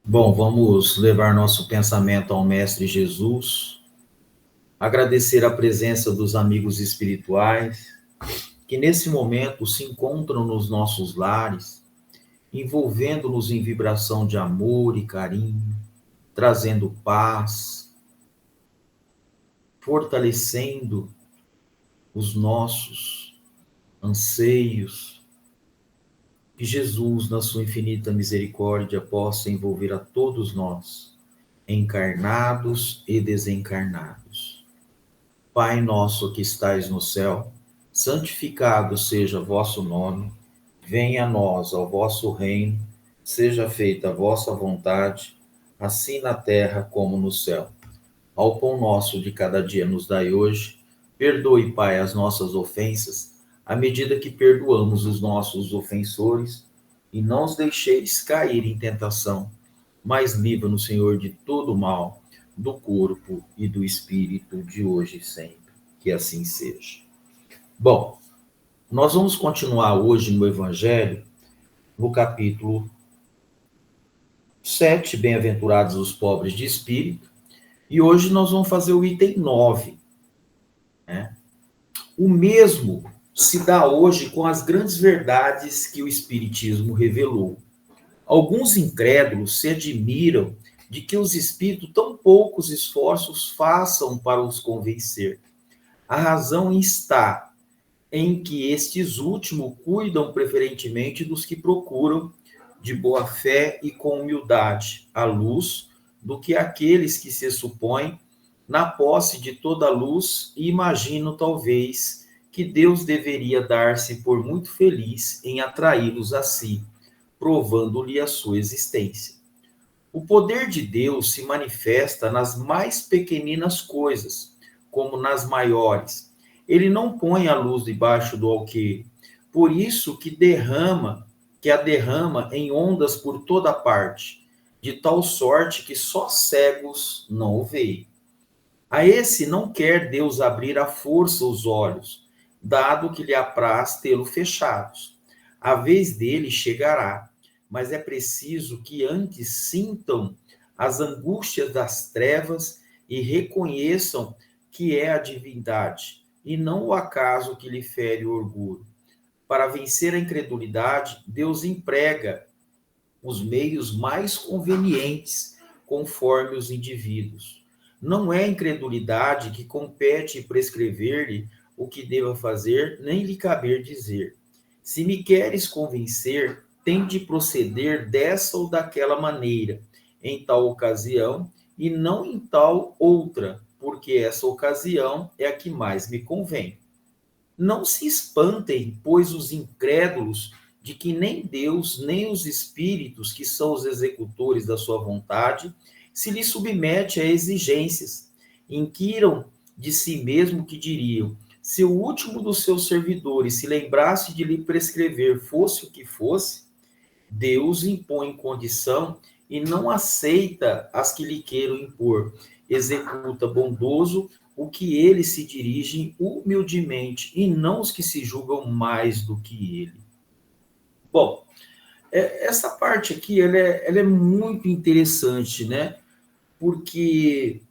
Bom, vamos levar nosso pensamento ao Mestre Jesus, agradecer a presença dos amigos espirituais que nesse momento se encontram nos nossos lares, envolvendo-nos em vibração de amor e carinho, trazendo paz, fortalecendo os nossos anseios. Que Jesus, na sua infinita misericórdia, possa envolver a todos nós, encarnados e desencarnados. Pai nosso que estais no céu, santificado seja vosso nome, venha a nós o vosso reino, seja feita a vossa vontade, assim na terra como no céu. Ao pão nosso de cada dia nos dai hoje, perdoe, Pai, as nossas ofensas, à medida que perdoamos os nossos ofensores, e não os deixeis cair em tentação, mas livra-nos, Senhor, de todo mal, do corpo e do espírito, de hoje e sempre. Que assim seja. Bom, nós vamos continuar hoje no Evangelho, no capítulo 7, Bem-aventurados os pobres de espírito, e hoje nós vamos fazer o item 9. Né? O mesmo se dá hoje com as grandes verdades que o Espiritismo revelou. Alguns incrédulos se admiram de que os espíritos tão poucos esforços façam para os convencer. A razão está em que estes últimos cuidam preferentemente dos que procuram de boa fé e com humildade a luz, do que aqueles que se supõem na posse de toda a luz e imaginam talvez que Deus deveria dar-se por muito feliz em atraí-los a si, provando-lhe a sua existência. O poder de Deus se manifesta nas mais pequeninas coisas, como nas maiores. Ele não põe a luz debaixo do alqueire, por isso que a derrama em ondas por toda parte, de tal sorte que só cegos não o veem. A esse não quer Deus abrir à força os olhos, dado que lhe apraz tê-lo fechados. A vez dele chegará, mas é preciso que antes sintam as angústias das trevas e reconheçam que é a divindade, e não o acaso que lhe fere o orgulho. Para vencer a incredulidade, Deus emprega os meios mais convenientes conforme os indivíduos. Não é a incredulidade que compete prescrever-lhe o que deva fazer, nem lhe caber dizer. Se me queres convencer, tem de proceder dessa ou daquela maneira, em tal ocasião, e não em tal outra, porque essa ocasião é a que mais me convém. Não se espantem, pois, os incrédulos de que nem Deus, nem os espíritos, que são os executores da sua vontade, se lhe submete a exigências. Inquiram de si mesmo que diriam: se o último dos seus servidores se lembrasse de lhe prescrever fosse o que fosse, Deus impõe condição e não aceita as que lhe queiram impor. Executa bondoso o que eles se dirigem humildemente e não os que se julgam mais do que ele. Bom, essa parte aqui ela é muito interessante, né? Porque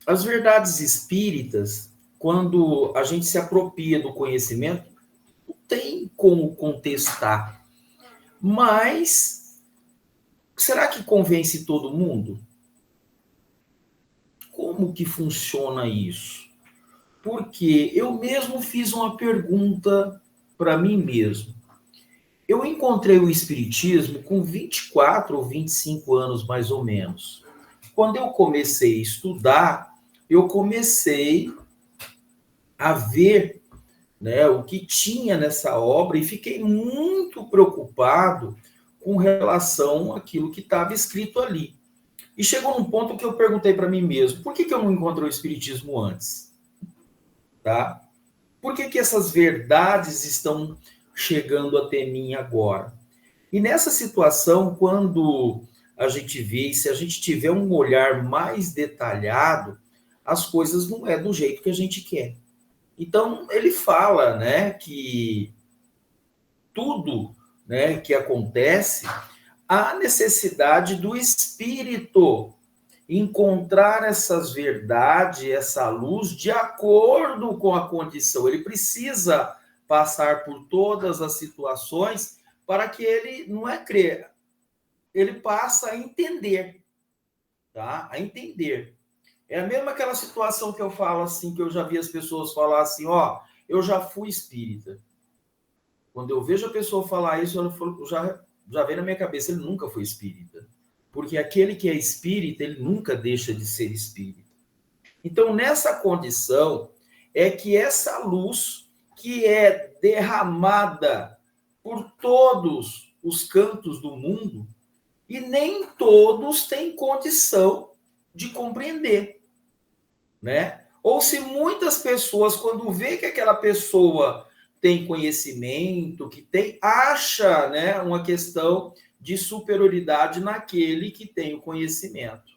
as verdades espíritas, quando a gente se apropria do conhecimento, não tem como contestar. Mas será que convence todo mundo? Como que funciona isso? Porque eu mesmo fiz uma pergunta para mim mesmo. Eu encontrei o Espiritismo com 24 ou 25 anos, mais ou menos. Quando eu comecei a estudar, eu comecei a ver, né, o que tinha nessa obra e fiquei muito preocupado com relação àquilo que estava escrito ali. E chegou num ponto que eu perguntei para mim mesmo, por que eu não encontrei o Espiritismo antes? Tá? Por que essas verdades estão chegando até mim agora? E nessa situação, quando a gente vê, se a gente tiver um olhar mais detalhado, as coisas não é do jeito que a gente quer. Então, ele fala, né, que tudo, né, que acontece há necessidade do espírito encontrar essas verdades, essa luz, de acordo com a condição. Ele precisa passar por todas as situações para que ele não é crer, ele passa a entender, tá? A entender. É a mesma aquela situação que eu falo assim, que eu já vi as pessoas falar assim, ó, eu já fui espírita. Quando eu vejo a pessoa falar isso, eu já vem na minha cabeça, ele nunca foi espírita. Porque aquele que é espírita, ele nunca deixa de ser espírita. Então, nessa condição, é que essa luz que é derramada por todos os cantos do mundo, e nem todos têm condição de compreender, né? Ou se muitas pessoas, quando vê que aquela pessoa tem conhecimento, que tem, acha, né, uma questão de superioridade naquele que tem o conhecimento.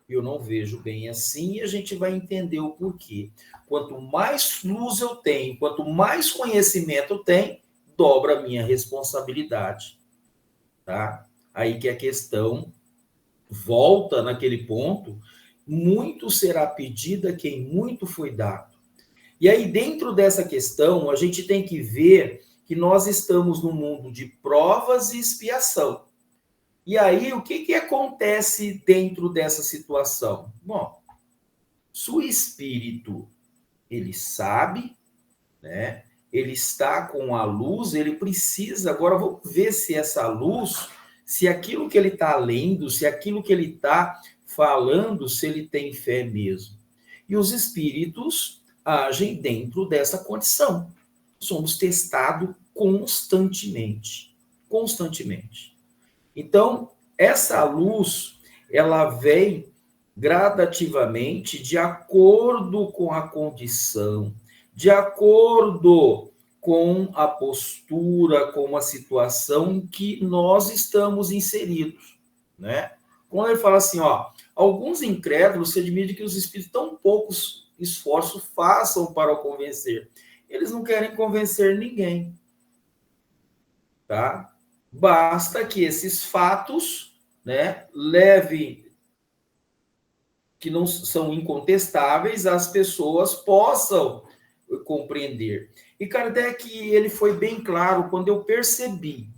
Eu não vejo bem assim e a gente vai entender o porquê. Quanto mais luz eu tenho, quanto mais conhecimento eu tenho, dobra a minha responsabilidade, tá? Aí que a questão volta naquele ponto, muito será pedido a quem muito foi dado. E aí, dentro dessa questão, a gente tem que ver que nós estamos num mundo de provas e expiação. E aí, o que acontece dentro dessa situação? Bom, se o espírito, ele sabe, né? Ele está com a luz, ele precisa, agora vamos ver se essa luz, se aquilo que ele está lendo, se aquilo que ele está falando, se ele tem fé mesmo. E os espíritos agem dentro dessa condição. Somos testados constantemente. Constantemente. Então, essa luz, ela vem gradativamente de acordo com a condição, de acordo com a postura, com a situação que nós estamos inseridos, né? Quando ele fala assim, ó, alguns incrédulos se admitem que os espíritos tão poucos esforços façam para o convencer. Eles não querem convencer ninguém, tá? Basta que esses fatos, né, levem, que não são incontestáveis, as pessoas possam compreender. E Kardec, ele foi bem claro quando eu percebi,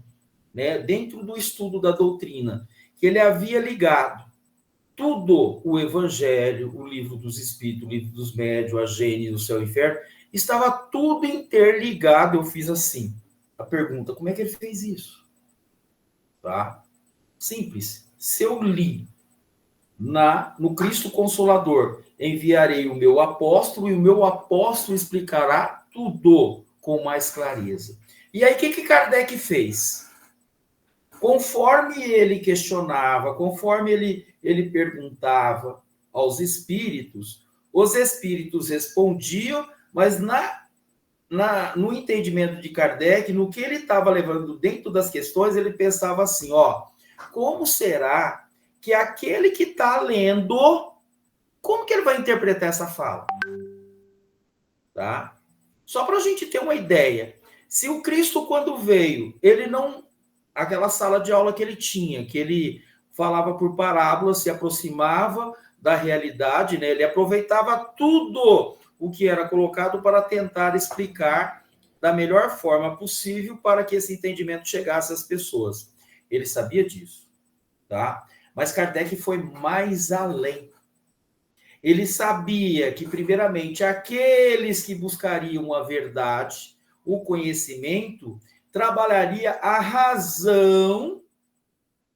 né, dentro do estudo da doutrina, que ele havia ligado tudo, o Evangelho, o Livro dos Espíritos, o Livro dos Médiuns, a Gênesis, o Céu e o Inferno, estava tudo interligado. Eu fiz assim, a pergunta, como é que ele fez isso? Tá? Simples. Se eu li no Cristo Consolador, enviarei o meu apóstolo e o meu apóstolo explicará tudo com mais clareza. E aí, o que Kardec fez? Conforme ele questionava, conforme ele perguntava aos espíritos, os espíritos respondiam, mas no entendimento de Kardec, no que ele estava levando dentro das questões, ele pensava assim, ó, como será que aquele que está lendo, como que ele vai interpretar essa fala? Tá? Só para a gente ter uma ideia. Se o Cristo, quando veio, ele não... Aquela sala de aula que ele tinha, que ele falava por parábolas, se aproximava da realidade, né? Ele aproveitava tudo o que era colocado para tentar explicar da melhor forma possível para que esse entendimento chegasse às pessoas. Ele sabia disso, tá? Mas Kardec foi mais além. Ele sabia que, primeiramente, aqueles que buscariam a verdade, o conhecimento, trabalharia a razão,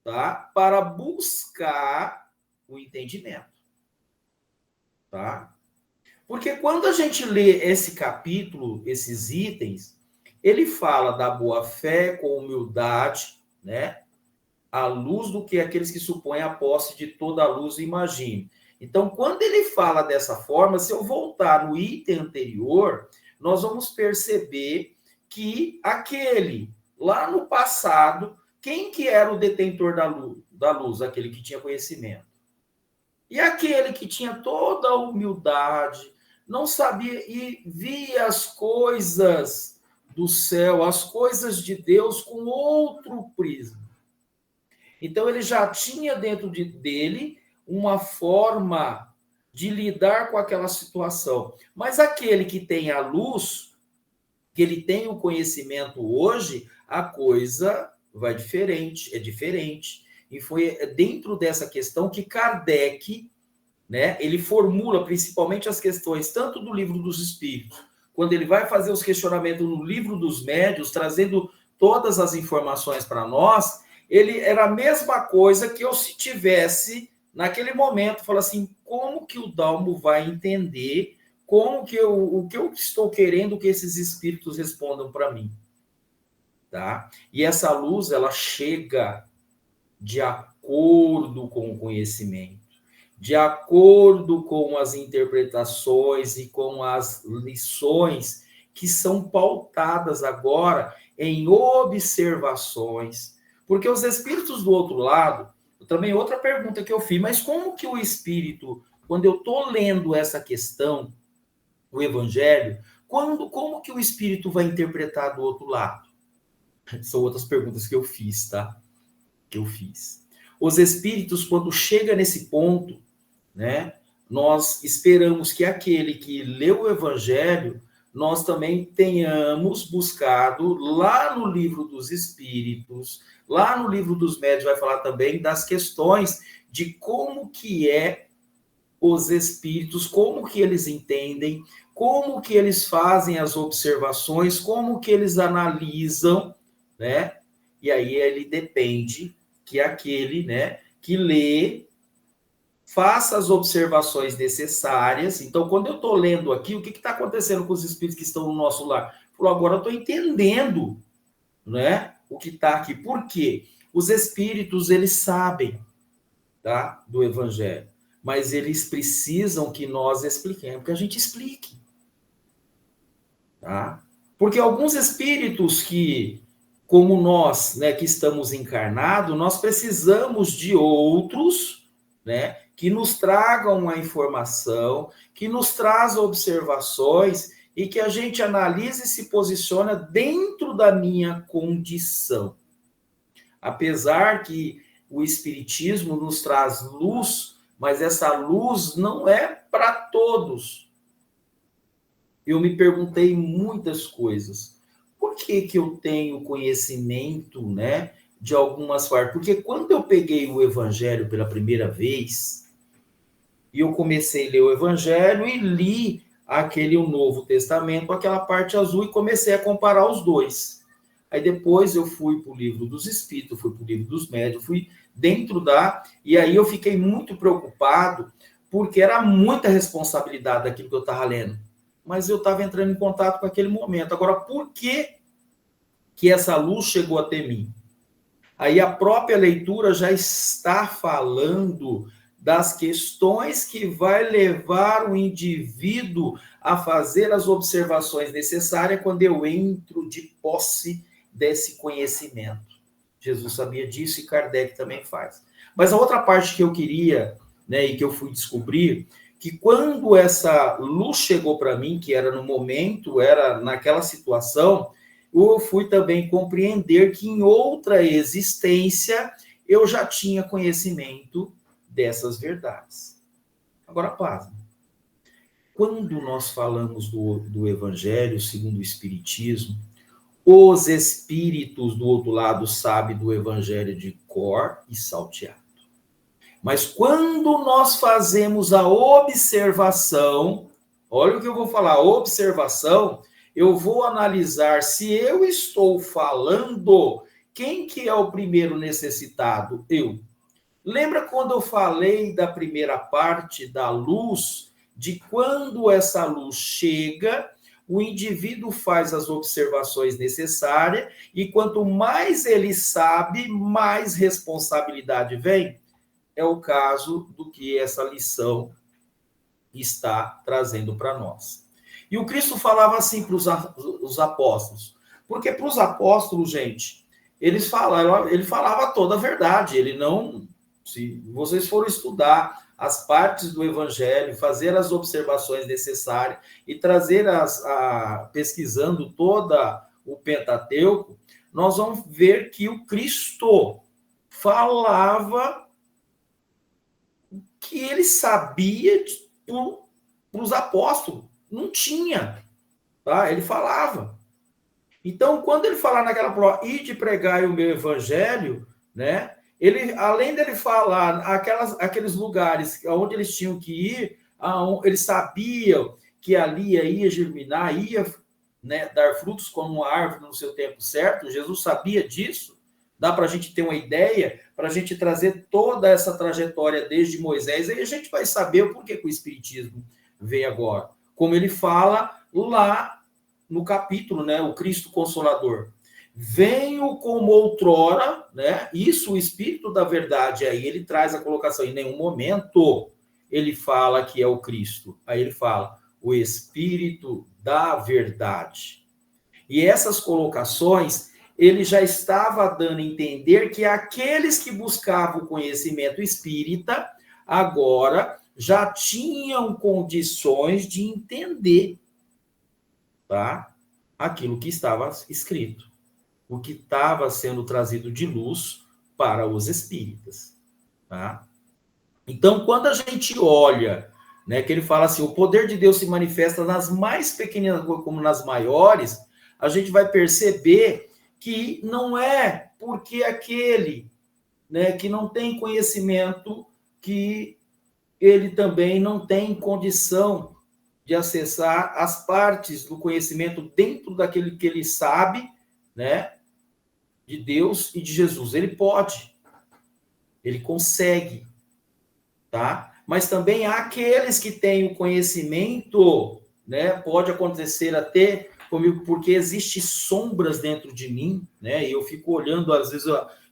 tá? Para buscar o entendimento. Tá? Porque quando a gente lê esse capítulo, esses itens, ele fala da boa-fé com humildade, né? À luz do que aqueles que supõem a posse de toda a luz imaginem. Então, quando ele fala dessa forma, se eu voltar no item anterior, nós vamos perceber que aquele, lá no passado, quem que era o detentor da luz? Aquele que tinha conhecimento. E aquele que tinha toda a humildade, não sabia e via as coisas do céu, as coisas de Deus com outro prisma. Então, ele já tinha dentro dele uma forma de lidar com aquela situação. Mas aquele que tem a luz, que ele tem o conhecimento hoje, a coisa vai diferente, é diferente. E foi dentro dessa questão que Kardec, né, ele formula principalmente as questões tanto do Livro dos Espíritos, quando ele vai fazer os questionamentos no Livro dos Médiuns, trazendo todas as informações para nós, ele era a mesma coisa que eu se tivesse, naquele momento, falar assim, como que o Dalmo vai entender, como que o que eu estou querendo que esses espíritos respondam para mim, tá? E essa luz, ela chega de acordo com o conhecimento, de acordo com as interpretações e com as lições que são pautadas agora em observações, porque os espíritos do outro lado, também outra pergunta que eu fiz, mas como que o espírito, quando eu estou lendo essa questão, o evangelho, como que o espírito vai interpretar do outro lado? São outras perguntas que eu fiz, tá? Que eu fiz. Os espíritos, quando chega nesse ponto, né, nós esperamos que aquele que leu o evangelho, nós também tenhamos buscado lá no Livro dos Espíritos, lá no Livro dos Médiuns vai falar também das questões de como que é os espíritos, como que eles entendem, como que eles fazem as observações, como que eles analisam, né? E aí ele depende que aquele, né, que lê faça as observações necessárias. Então, quando eu estou lendo aqui, o que está acontecendo com os espíritos que estão no nosso lar? Falou, agora eu estou entendendo, né, o que está aqui. Por quê? Os espíritos, eles sabem, tá, do evangelho, mas eles precisam que nós expliquemos, que a gente explique, tá? Porque alguns espíritos que, como nós, né, que estamos encarnados, nós precisamos de outros, né, que nos tragam a informação, que nos trazam observações e que a gente analise e se posiciona dentro da minha condição. Apesar que o Espiritismo nos traz luz, mas essa luz não é para todos. Eu me perguntei muitas coisas. Por que que eu tenho conhecimento, né, de algumas partes? Porque quando eu peguei o Evangelho pela primeira vez, e eu comecei a ler o Evangelho e li aquele o Novo Testamento, aquela parte azul, e comecei a comparar os dois. Aí depois eu fui para o Livro dos Espíritos, fui para o Livro dos Médiuns, fui dentro da... E aí eu fiquei muito preocupado, porque era muita responsabilidade daquilo que eu estava lendo. Mas eu estava entrando em contato com aquele momento. Agora, por que que essa luz chegou até mim? Aí a própria leitura já está falando das questões que vai levar o indivíduo a fazer as observações necessárias quando eu entro de posse desse conhecimento. Jesus sabia disso e Kardec também faz. Mas a outra parte que eu queria, né, e que eu fui descobrir, que quando essa luz chegou para mim, que era no momento, era naquela situação, eu fui também compreender que em outra existência eu já tinha conhecimento dessas verdades. Agora, pasme. Quando nós falamos do Evangelho segundo o Espiritismo, os espíritos do outro lado sabem do Evangelho de cor e salteado. Mas quando nós fazemos a observação, olha o que eu vou falar, observação, eu vou analisar se eu estou falando, quem que é o primeiro necessitado? Eu. Lembra quando eu falei da primeira parte da luz, de quando essa luz chega, o indivíduo faz as observações necessárias e quanto mais ele sabe, mais responsabilidade vem? É o caso do que essa lição está trazendo para nós. E o Cristo falava assim para os apóstolos, porque para os apóstolos, gente, ele falava toda a verdade, ele não... Se vocês forem estudar as partes do Evangelho, fazer as observações necessárias e trazer pesquisando toda o Pentateuco, nós vamos ver que o Cristo falava que ele sabia para os apóstolos. Não tinha, tá? Ele falava. Então, quando ele falar naquela prova, ide pregar o meu evangelho, né? Ele, além dele falar aqueles lugares onde eles tinham que ir, eles sabiam que ali ia germinar, ia, né, dar frutos como uma árvore no seu tempo certo. Jesus sabia disso. Dá para a gente ter uma ideia, para a gente trazer toda essa trajetória desde Moisés, aí a gente vai saber o porquê que o Espiritismo veio agora. Como ele fala lá no capítulo, né, o Cristo Consolador. Venho como outrora, né? Isso, o Espírito da Verdade, aí ele traz a colocação, em nenhum momento ele fala que é o Cristo. Aí ele fala, o Espírito da Verdade. E essas colocações, ele já estava dando a entender que aqueles que buscavam o conhecimento espírita, agora já tinham condições de entender, tá? Aquilo que estava escrito, o que estava sendo trazido de luz para os espíritas, tá? Então, quando a gente olha, né, que ele fala assim, o poder de Deus se manifesta nas mais pequenas como nas maiores, a gente vai perceber que não é porque aquele, né, que não tem conhecimento, que ele também não tem condição de acessar as partes do conhecimento dentro daquele que ele sabe, né, de Deus e de Jesus. Ele pode, ele consegue, tá? Mas também há aqueles que têm o conhecimento, né? Pode acontecer até comigo, porque existe sombras dentro de mim, né? E eu fico olhando, às vezes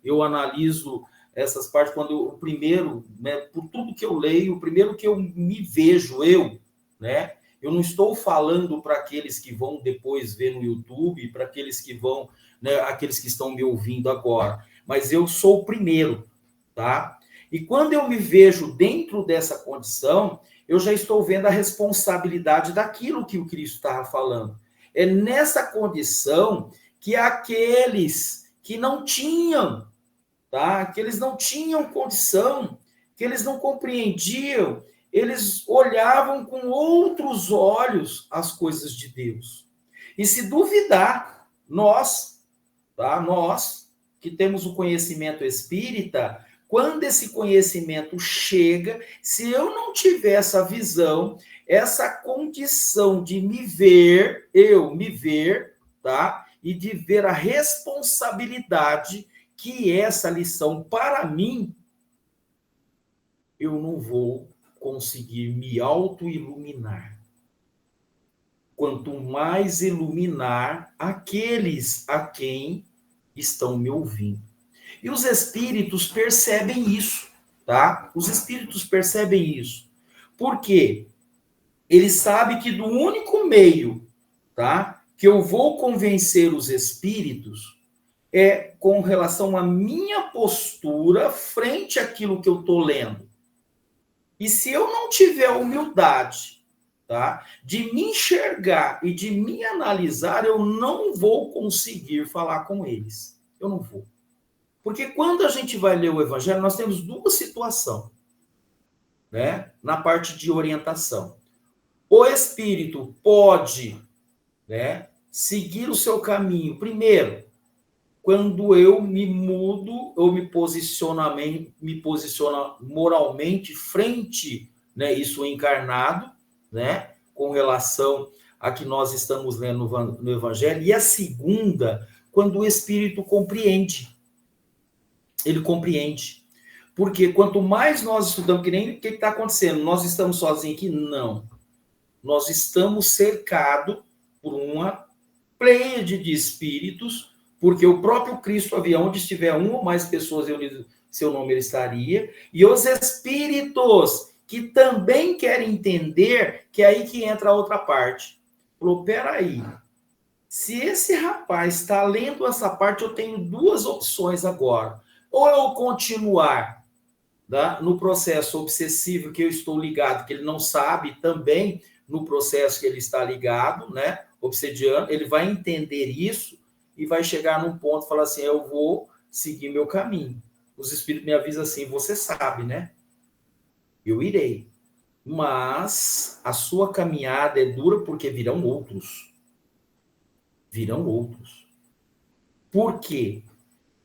eu analiso essas partes quando o primeiro, né? Por tudo que eu leio, o primeiro que eu me vejo, né? Eu não estou falando para aqueles que vão depois ver no YouTube, para aqueles que vão, né? Aqueles que estão me ouvindo agora, mas eu sou o primeiro, tá? E quando eu me vejo dentro dessa condição, eu já estou vendo a responsabilidade daquilo que o Cristo estava falando. É nessa condição que aqueles que não tinham, tá? Que eles não tinham condição, que eles não compreendiam, eles olhavam com outros olhos as coisas de Deus. E se duvidar, nós, tá? Nós que temos o conhecimento espírita, quando esse conhecimento chega, se eu não tiver essa visão, essa condição de me ver, tá? E de ver a responsabilidade que é essa lição para mim, eu não vou conseguir me auto-iluminar. Quanto mais iluminar aqueles a quem estão me ouvindo. E os espíritos percebem isso, tá? Os espíritos percebem isso. Por quê? Eles sabem que do único meio, tá? Que eu vou convencer os espíritos é com relação à minha postura frente àquilo que eu estou lendo. E se eu não tiver humildade, tá? De me enxergar e de me analisar, eu não vou conseguir falar com eles. Eu não vou. Porque quando a gente vai ler o Evangelho, nós temos duas situações, né? Na parte de orientação. O Espírito pode, né, seguir o seu caminho, primeiro, quando eu me mudo, eu me posiciono moralmente frente, né, isso encarnado, né, com relação a que nós estamos lendo no Evangelho. E a segunda, quando o Espírito compreende. Ele compreende. Porque quanto mais nós estudamos, que nem o que está acontecendo, nós estamos sozinhos aqui? Não. Nós estamos cercados por uma pleiade de espíritos, porque o próprio Cristo havia, onde estiver uma ou mais pessoas, seu nome ele estaria, e os espíritos que também querem entender, que é aí que entra a outra parte. Falou, peraí, se esse rapaz está lendo essa parte, eu tenho duas opções agora. Ou eu continuar, tá, no processo obsessivo que eu estou ligado, que ele não sabe também no processo que ele está ligado, né, obsediano, ele vai entender isso e vai chegar num ponto e falar assim, eu vou seguir meu caminho. os espíritos me avisam assim, você sabe, né? Eu irei. Mas a sua caminhada é dura porque virão outros. Virão outros. Por quê?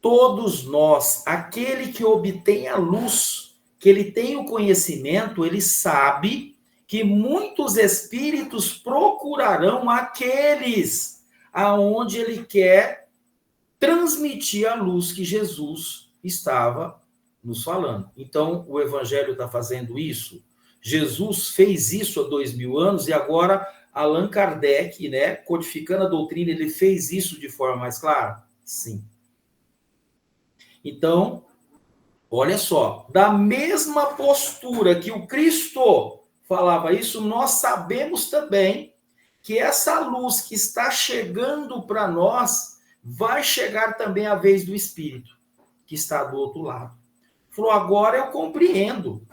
Todos nós, aquele que obtém a luz, que ele tem o conhecimento, ele sabe que muitos espíritos procurarão aqueles aonde ele quer transmitir a luz que Jesus estava nos falando. Então, o Evangelho está fazendo isso. Jesus fez isso há 2000 anos e agora Allan Kardec, né, codificando a doutrina, ele fez isso de forma mais clara? Sim. Então, olha só, da mesma postura que o Cristo falava isso, nós sabemos também que essa luz que está chegando para nós vai chegar também à vez do Espírito, que está do outro lado. Falou, agora eu compreendo,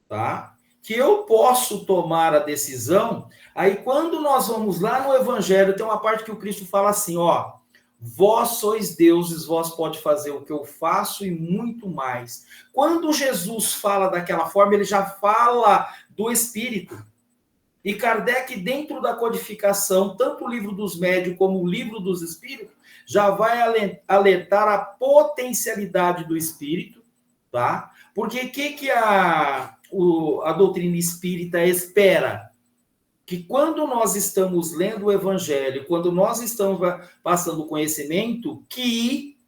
tá? Que eu posso tomar a decisão. Aí, quando nós vamos lá no Evangelho, tem uma parte que o Cristo fala assim, ó, vós sois deuses, vós pode fazer o que eu faço e muito mais. Quando Jesus fala daquela forma, ele já fala do Espírito. E Kardec, dentro da codificação, tanto o livro dos médiuns como o livro dos espíritos, já vai alertar a potencialidade do espírito, tá? Porque o que a doutrina espírita espera? Que quando nós estamos lendo o Evangelho, quando nós estamos passando conhecimento, que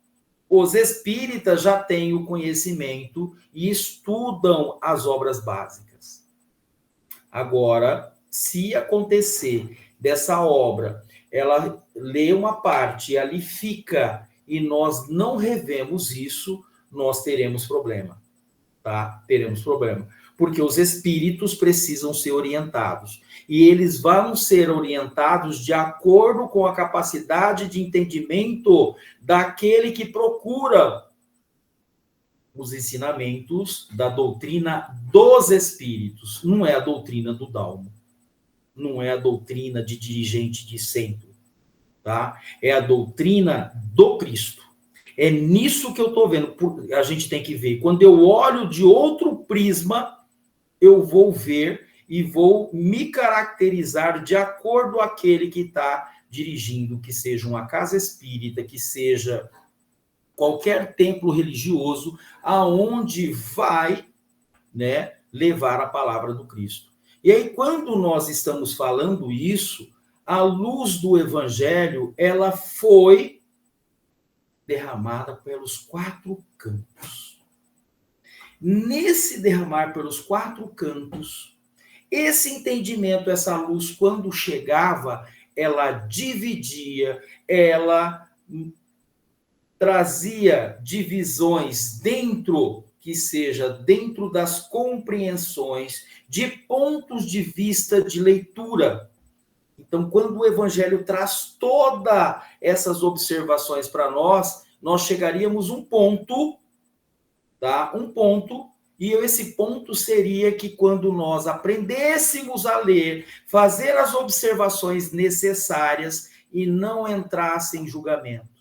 os espíritas já têm o conhecimento e estudam as obras básicas. Agora, se acontecer dessa obra, ela lê uma parte e ali fica, e nós não revemos isso, nós teremos problema, tá? Teremos problema. Porque os espíritos precisam ser orientados. E eles vão ser orientados de acordo com a capacidade de entendimento daquele que procura os ensinamentos da doutrina dos espíritos. Não é a doutrina do Dalmo. Não é a doutrina de dirigente de centro. Tá? É a doutrina do Cristo. É nisso que eu estou vendo. A gente tem que ver. Quando eu olho de outro prisma, eu vou ver e vou me caracterizar de acordo com aquele que está dirigindo, que seja uma casa espírita, que seja qualquer templo religioso, aonde vai, né, levar a palavra do Cristo. E aí, quando nós estamos falando isso, a luz do Evangelho, ela foi derramada pelos 4 cantos. Nesse derramar pelos 4 cantos, esse entendimento, essa luz, quando chegava, ela dividia, ela trazia divisões dentro, que seja dentro das compreensões, de pontos de vista de leitura. Então, quando o Evangelho traz todas essas observações para nós, nós chegaríamos a um ponto, tá? Um ponto, e esse ponto seria que quando nós aprendêssemos a ler, fazer as observações necessárias e não entrasse em julgamento.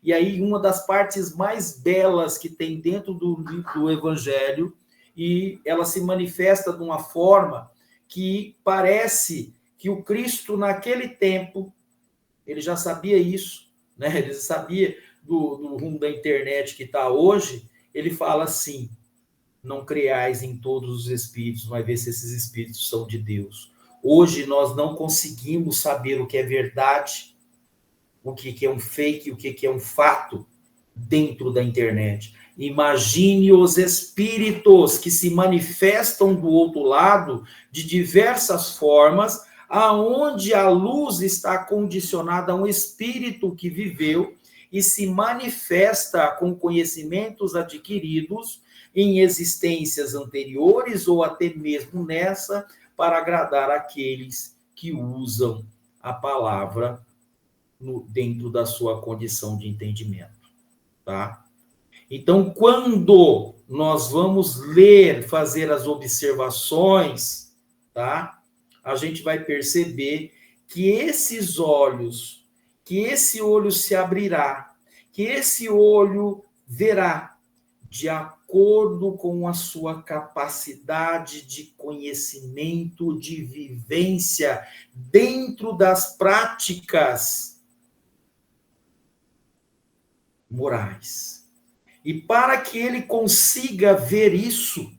E aí, uma das partes mais belas que tem dentro do Evangelho, e ela se manifesta de uma forma que parece que o Cristo, naquele tempo, ele já sabia isso, né? Ele sabia do rumo da internet que está hoje. Ele fala assim, não creais em todos os espíritos, mas ver se esses espíritos são de Deus. Hoje nós não conseguimos saber o que é verdade, o que é um fake, o que é um fato dentro da internet. Imagine os espíritos que se manifestam do outro lado de diversas formas, aonde a luz está condicionada a um espírito que viveu e se manifesta com conhecimentos adquiridos em existências anteriores ou até mesmo nessa, para agradar aqueles que usam a palavra dentro da sua condição de entendimento, tá? Então, quando nós vamos ler, fazer as observações, tá? A gente vai perceber que esses olhos, que esse olho se abrirá, que esse olho verá de acordo com a sua capacidade de conhecimento, de vivência dentro das práticas morais. E para que ele consiga ver isso,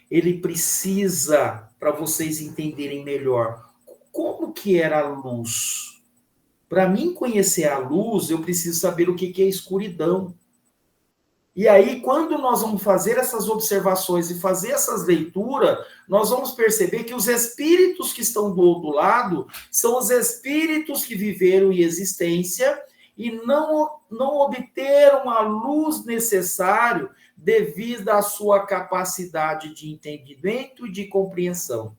ele precisa, para vocês entenderem melhor, como que era a luz. Para mim conhecer a luz, eu preciso saber o que é escuridão. E aí, quando nós vamos fazer essas observações e fazer essas leituras, nós vamos perceber que os espíritos que estão do outro lado são os espíritos que viveram em existência e não obteram a luz necessária devido à sua capacidade de entendimento e de compreensão.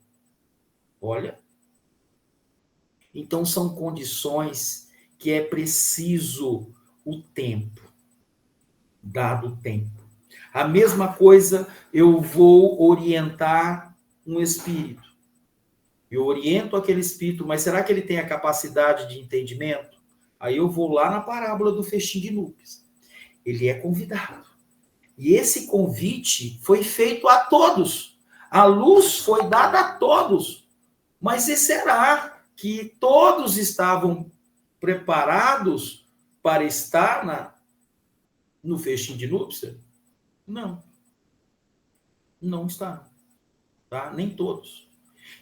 Olha. Então, são condições que é preciso o tempo, dado o tempo. A mesma coisa, eu vou orientar um espírito. Eu oriento aquele espírito, mas será que ele tem a capacidade de entendimento? Aí eu vou lá na parábola do festim de núpcias. Ele é convidado. E esse convite foi feito a todos. A luz foi dada a todos. Mas e será que todos estavam preparados para estar no festim de núpcias? Não. Não está. Tá? Nem todos.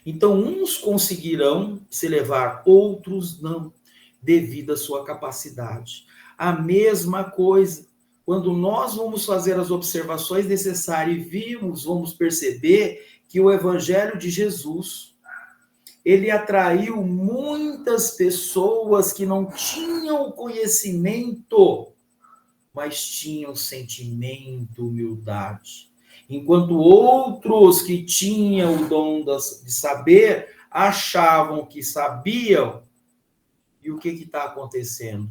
Então, uns conseguirão se levar, outros não, devido à sua capacidade. A mesma coisa, quando nós vamos fazer as observações necessárias e vamos perceber que o Evangelho de Jesus, ele atraiu muitas pessoas que não tinham conhecimento, mas tinham sentimento, humildade. Enquanto outros que tinham o dom de saber, achavam que sabiam. E o que está acontecendo?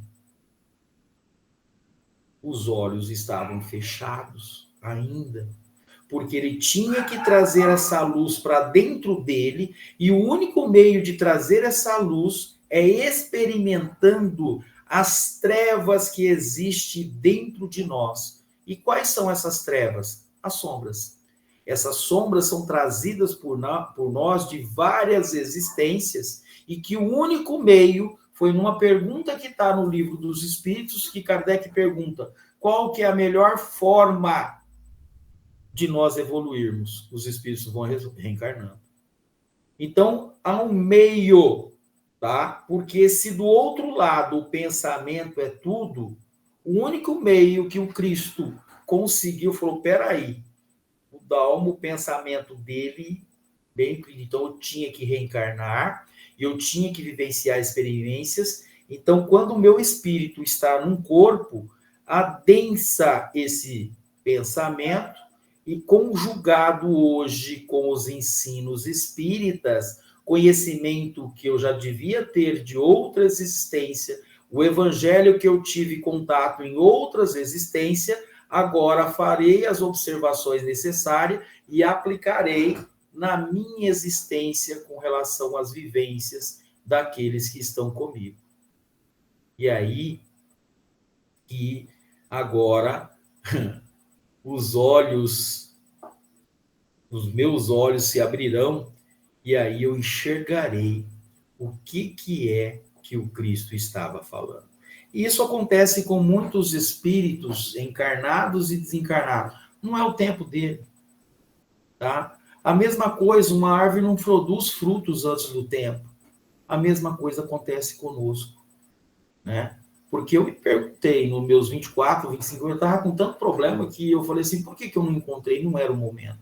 Os olhos estavam fechados ainda, porque ele tinha que trazer essa luz para dentro dele, e o único meio de trazer essa luz é experimentando as trevas que existem dentro de nós. E quais são essas trevas? As sombras. Essas sombras são trazidas por nós de várias existências, e que o único meio foi numa pergunta que está no Livro dos Espíritos, que Kardec pergunta: qual que é a melhor forma de nós evoluirmos? Os espíritos vão reencarnando. Então, há um meio, tá? Porque se do outro lado o pensamento é tudo, o único meio que o Cristo conseguiu, falou, peraí, o pensamento dele, bem, então eu tinha que reencarnar, eu tinha que vivenciar experiências, então quando o meu espírito está num corpo, adensa esse pensamento, e conjugado hoje com os ensinos espíritas, conhecimento que eu já devia ter de outra existência, o evangelho que eu tive contato em outras existências, agora farei as observações necessárias e aplicarei na minha existência com relação às vivências daqueles que estão comigo. E aí, que agora os meus olhos se abrirão, e aí eu enxergarei o que é que o Cristo estava falando. E isso acontece com muitos espíritos encarnados e desencarnados. Não é o tempo dele, tá? A mesma coisa, uma árvore não produz frutos antes do tempo. A mesma coisa acontece conosco, né? Porque eu me perguntei, nos meus 24, 25, eu estava com tanto problema que eu falei assim, por que eu não encontrei? Não era o momento.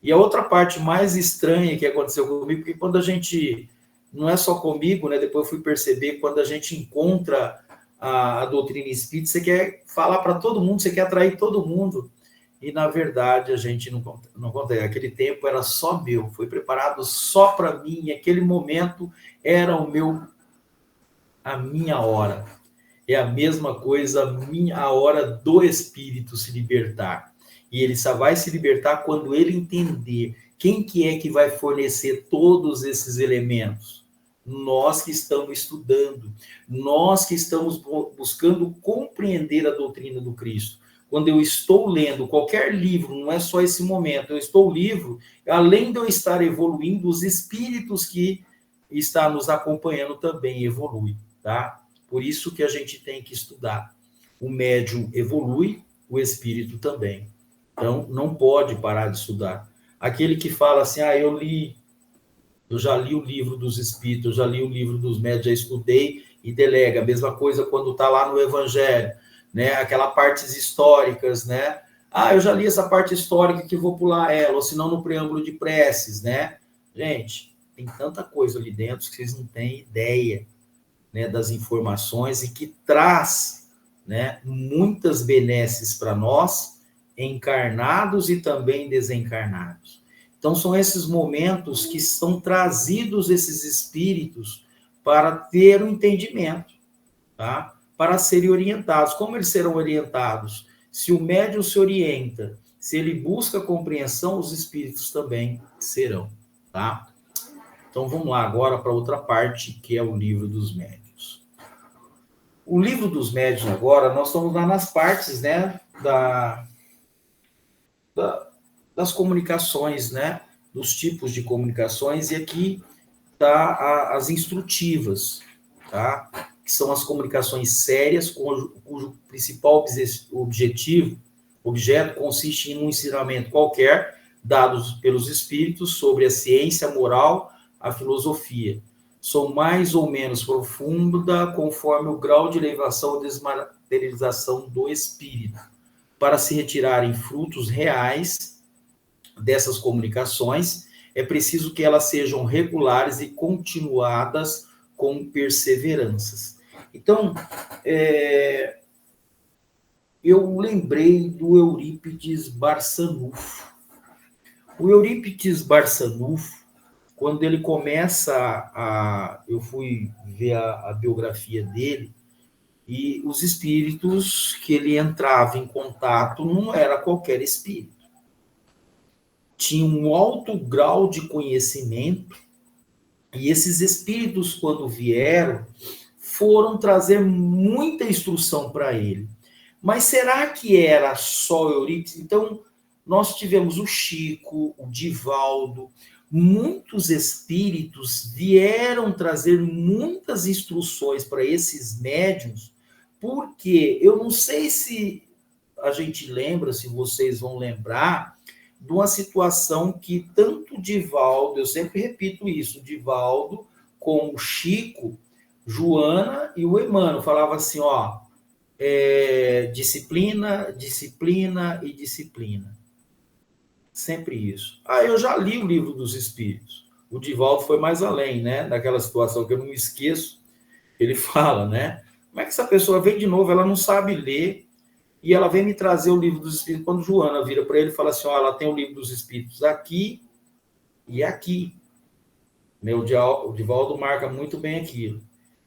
E a outra parte mais estranha que aconteceu comigo, porque quando a gente, não é só comigo, né? Depois eu fui perceber, quando a gente encontra a doutrina espírita, você quer falar para todo mundo, você quer atrair todo mundo. E, na verdade, a gente não consegue. Aquele tempo era só meu, foi preparado só para mim, e aquele momento era a minha hora. É a mesma coisa, a hora do espírito se libertar. E ele só vai se libertar quando ele entender quem que é que vai fornecer todos esses elementos. Nós que estamos estudando, nós que estamos buscando compreender a doutrina do Cristo. quando eu estou lendo qualquer livro, não é só esse momento, eu estou livro, além de eu estar evoluindo, os espíritos que estão nos acompanhando também evoluem, tá? Por isso que a gente tem que estudar. O médium evolui, o espírito também. Então, não pode parar de estudar. Aquele que fala assim, eu já li o livro dos espíritos, eu já li o livro dos médios, já estudei e delega. A mesma coisa quando está lá no Evangelho, né? Aquelas partes históricas, né? Eu já li essa parte histórica que vou pular ela, ou se não no preâmbulo de preces, né? Gente, tem tanta coisa ali dentro que vocês não têm ideia, né, das informações e que traz, né, muitas benesses para nós, encarnados e também desencarnados. Então, são esses momentos que são trazidos esses espíritos para ter um entendimento, tá? Para serem orientados. Como eles serão orientados? Se o médium se orienta, se ele busca compreensão, os espíritos também serão, tá? Então, vamos lá agora para outra parte, que é o livro dos médiuns. O livro dos médiuns agora, nós estamos lá nas partes, né, das comunicações, né, dos tipos de comunicações, e aqui tá as instrutivas, tá? Que são as comunicações sérias, cujo principal objeto consiste em um ensinamento qualquer, dados pelos espíritos sobre a ciência, a moral, a filosofia. São mais ou menos profunda conforme o grau de elevação ou desmaterialização do espírito, para se retirarem frutos reais dessas comunicações, é preciso que elas sejam regulares e continuadas com perseveranças. Então, eu lembrei do Eurípides Barçanufo. O Eurípides Barçanufo, quando ele começa eu fui ver a biografia dele, e os espíritos que ele entrava em contato não era qualquer espírito. Tinha um alto grau de conhecimento, e esses espíritos, quando vieram, foram trazer muita instrução para ele. Mas será que era só Eurípides? Então, nós tivemos o Chico, o Divaldo, muitos espíritos vieram trazer muitas instruções para esses médiuns, porque eu não sei se a gente lembra, se vocês vão lembrar, de uma situação que tanto o Divaldo, eu sempre repito isso, o Divaldo com o Chico, Joana e o Emmanuel, falava assim, disciplina, disciplina e disciplina. Sempre isso. Eu já li o livro dos Espíritos. O Divaldo foi mais além, né? Daquela situação que eu não me esqueço. Ele fala, né? Como é que essa pessoa vem de novo, ela não sabe ler, e ela vem me trazer o livro dos Espíritos. Quando Joana vira para ele e fala assim, ela tem o livro dos Espíritos aqui e aqui. O Divaldo marca muito bem aquilo.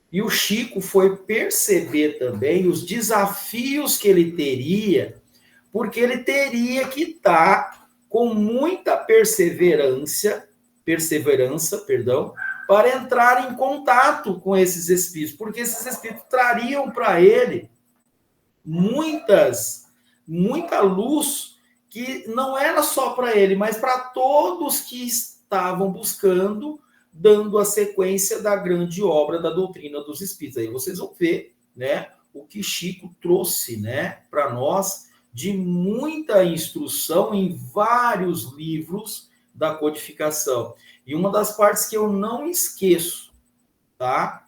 E o Chico foi perceber também os desafios que ele teria, porque ele teria que estar com muita perseverança, para entrar em contato com esses espíritos, porque esses espíritos trariam para ele muita luz que não era só para ele, mas para todos que estavam buscando, dando a sequência da grande obra da doutrina dos espíritos. Aí vocês vão ver, né, o que Chico trouxe, né, para nós, de muita instrução em vários livros da codificação. E uma das partes que eu não esqueço, tá?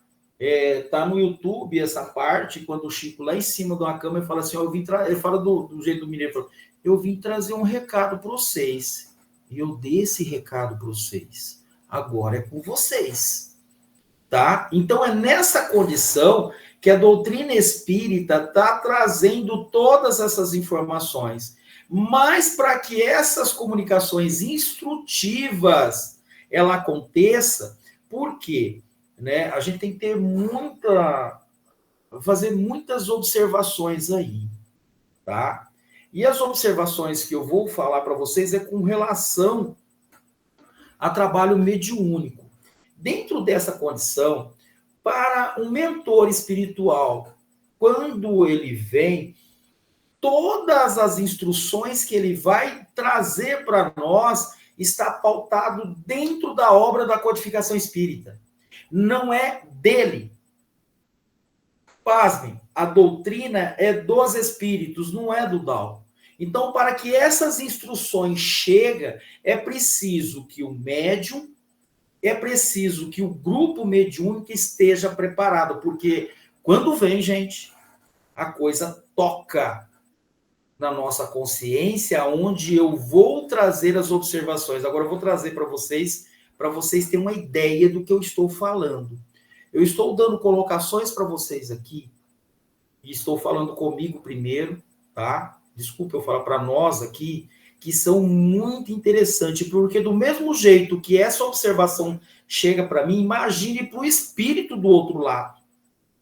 Tá no YouTube essa parte, quando o Chico lá em cima de uma cama ele fala assim, ele fala do jeito do mineiro, eu vim trazer um recado para vocês, e eu dei esse recado para vocês, agora é com vocês, tá? Então é nessa condição que a doutrina espírita está trazendo todas essas informações, mas para que essas comunicações instrutivas ela aconteça, por quê? Né? A gente tem que ter fazer muitas observações aí, tá? E as observações que eu vou falar para vocês é com relação a trabalho mediúnico. Dentro dessa condição, para um mentor espiritual, quando ele vem, todas as instruções que ele vai trazer para nós está pautado dentro da obra da codificação espírita. Não é dele. Pasmem, a doutrina é dos espíritos, não é do Dao. Então, para que essas instruções cheguem, é preciso que o médium, é preciso que o grupo mediúnico esteja preparado, porque quando vem, gente, a coisa toca na nossa consciência, onde eu vou trazer as observações. Agora eu vou trazer para vocês terem uma ideia do que eu estou falando. Eu estou dando colocações para vocês aqui, e estou falando comigo primeiro, tá? Desculpa eu falar para nós aqui, que são muito interessantes, porque do mesmo jeito que essa observação chega para mim, imagine para o espírito do outro lado.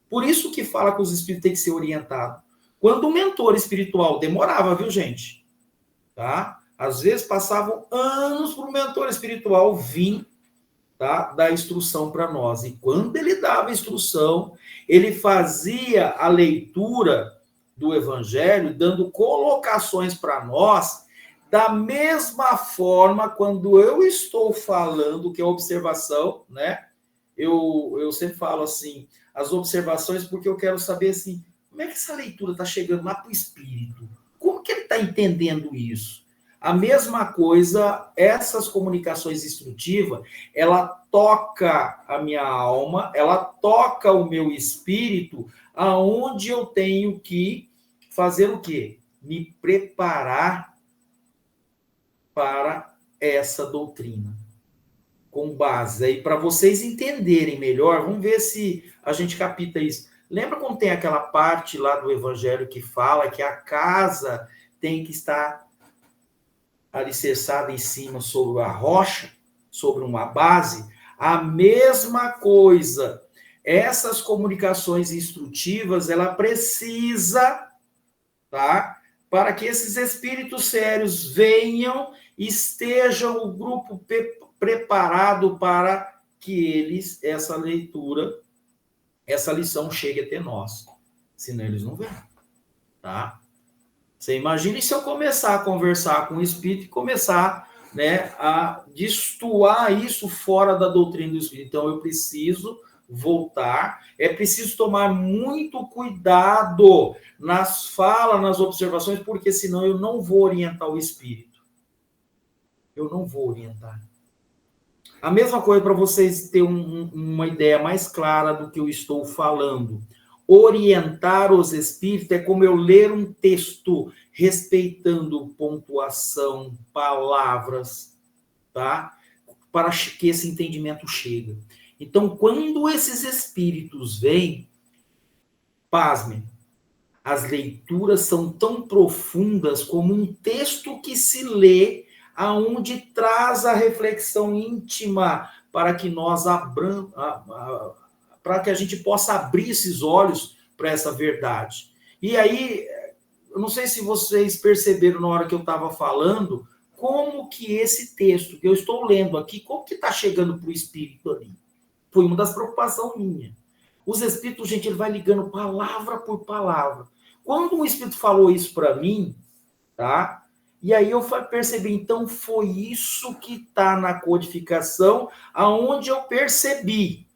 Por isso que fala que os espíritos têm que ser orientados. Quando o mentor espiritual demorava, viu, gente? Tá? Às vezes passavam anos para o mentor espiritual vir, tá, dar instrução para nós. E quando ele dava a instrução, ele fazia a leitura do Evangelho, dando colocações para nós, da mesma forma, quando eu estou falando, que é observação, né? Eu sempre falo assim, as observações, porque eu quero saber assim, como é que essa leitura está chegando lá para o espírito? Como que ele está entendendo isso? A mesma coisa, essas comunicações instrutivas, ela toca a minha alma, ela toca o meu espírito, aonde eu tenho que fazer o quê? Me preparar para essa doutrina. Com base aí, para vocês entenderem melhor, vamos ver se a gente capta isso. Lembra quando tem aquela parte lá do Evangelho que fala que a casa tem que estar alicerçada em cima sobre a rocha, sobre uma base? A mesma coisa. Essas comunicações instrutivas, ela precisa, tá? Para que esses espíritos sérios venham, estejam o grupo preparado para que eles, essa leitura, essa lição chegue até nós. Senão eles não vêm, tá? Você imagine se eu começar a conversar com o espírito e começar, né, a destoar isso fora da doutrina do espírito. Então eu preciso voltar, é preciso tomar muito cuidado nas falas, nas observações, porque senão eu não vou orientar o espírito. Eu não vou orientar. A mesma coisa para vocês terem uma ideia mais clara do que eu estou falando. Orientar os espíritos é como eu ler um texto respeitando pontuação, palavras, tá? Para que esse entendimento chegue. Então, quando esses espíritos vêm, pasmem, as leituras são tão profundas como um texto que se lê, aonde traz a reflexão íntima para que nós para que a gente possa abrir esses olhos para essa verdade. E aí, eu não sei se vocês perceberam na hora que eu estava falando, como que esse texto que eu estou lendo aqui, como que está chegando para o espírito ali? Foi uma das preocupações minhas. Os espíritos, gente, ele vai ligando palavra por palavra. Quando um espírito falou isso para mim, tá? E aí eu percebi, então foi isso que está na codificação, aonde eu percebi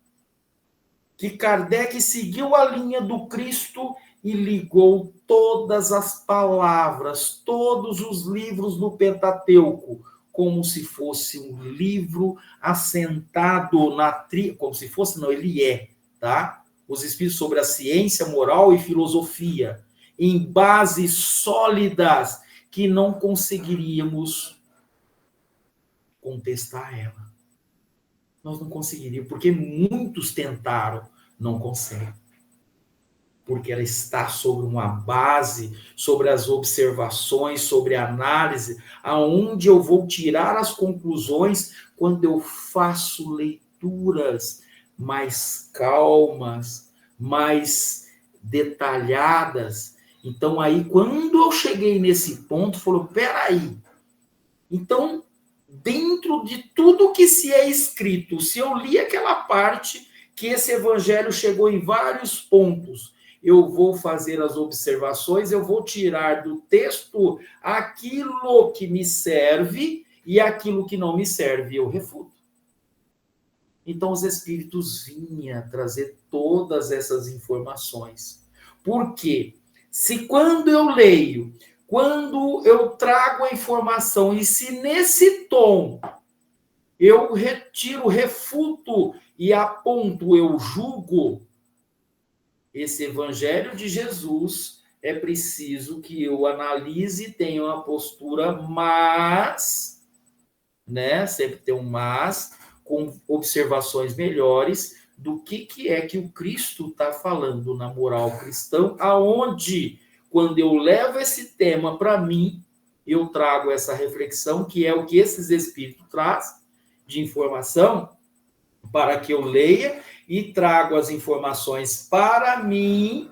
que Kardec seguiu a linha do Cristo e ligou todas as palavras, todos os livros do Pentateuco, como se fosse um livro assentado na como se fosse, não, ele é, tá? Os espíritos sobre a ciência, moral e filosofia, em bases sólidas que não conseguiríamos contestar ela. Nós não conseguiríamos, porque muitos tentaram, não conseguem. Porque ela está sobre uma base, sobre as observações, sobre a análise, aonde eu vou tirar as conclusões quando eu faço leituras mais calmas, mais detalhadas. Então, aí, quando eu cheguei nesse ponto, falou, peraí, então, dentro de tudo que se é escrito, se eu li aquela parte que esse evangelho chegou em vários pontos, eu vou fazer as observações, eu vou tirar do texto aquilo que me serve e aquilo que não me serve, eu refuto. Então, os espíritos vinham trazer todas essas informações. Por quê? Se quando eu leio, quando eu trago a informação, e se nesse tom eu retiro, refuto e aponto, eu julgo, esse evangelho de Jesus, é preciso que eu analise e tenha uma postura mas, né? Sempre tem um mas, com observações melhores do que é que o Cristo está falando na moral cristã, aonde, quando eu levo esse tema para mim, eu trago essa reflexão, que é o que esses espíritos trazem de informação, para que eu leia e trago as informações para mim.